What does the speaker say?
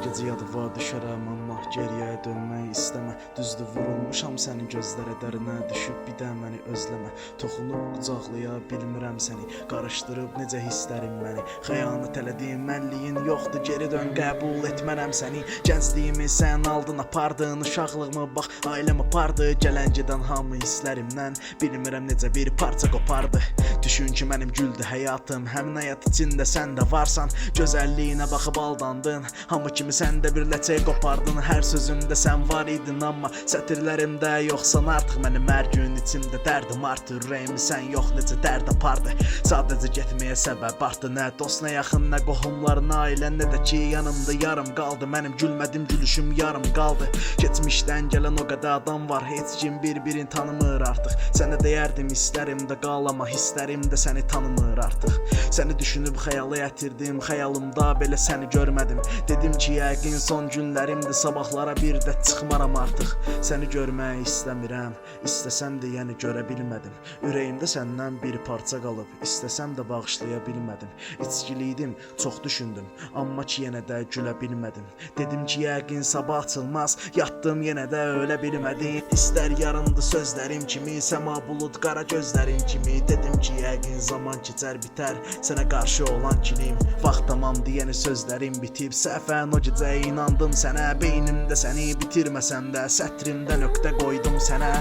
gecə yadıva düşərəm, amma geriyə dönmək istəmə. Düzdür vurulmuşam sənin gözlərə, dərinə düşüb bir də məni özləmə. Toxunub qucaqlaya bilmirəm səni, qarışdırıb necə hisslərim məni. Xəyanət elədiyim mənliyin yoxdur, geri dön qəbul etmərəm səni. Gəncliyimi sən aldın, apardın, uşaqlığımı bax ailəm apardı. Gələn gedən hamı hisslərimdən, bilmirəm necə bir parça qopardı. Düşün ki mənim güldü həyatım, həmin həyat içində sən də varsan. Gözəlliyinə baxıb aldandın, hamı kimi sən də bir ləçək qopardın. Hər sözümdə sən var idin, amma sətirlərimdə yoxsan artıq. Mənim hər gün içimdə dərdim artır, ürəyimi sən yox necə dərd apardı. Sadəcə getməyə səbəb artdı, nə dost, nə yaxın, nə qohumların, ailən, nə də ki yanımda yarım qaldı. Mənim gülmədim, gülüşüm yarım qaldı. Keçmişdən gələn o qədər adam var, heç kim bir-birini tanımır artıq. Sənə deyərdim hisslərimdə qal, amma hisslərim də səni tanımır artıq. Səni düşünüb xəyala gətirdim, xəyalımda belə səni görmədim. Dedim ki yəqin son günlərimdir, sabahlara bir də çıxmaram artıq. Səni görmək istəmirəm, istəsəm də yəni görə bilmədim. Ürəyimdə səndən bir parça qalıb, istəsəm də bağışlaya bilmədim. İçkiliydim, çox düşündüm, amma ki yenə də gülə bilmədim. Dedim ki yəqin sabah açılmaz, yatdım yenə də ölə bilmədim. İstər yarındı sözlərim kimi, səma bulud qara gözlərim kimi. Dedim ki yəqin zaman keçər bitər, sənə qarşı olan kinim. Vaxt tamamdı, yəni sözlərim bitib. Səhvən o gecə inandım sənə, beynimdə səni bitirməsəm də, sətrimdə nöqtə qoydum sənə.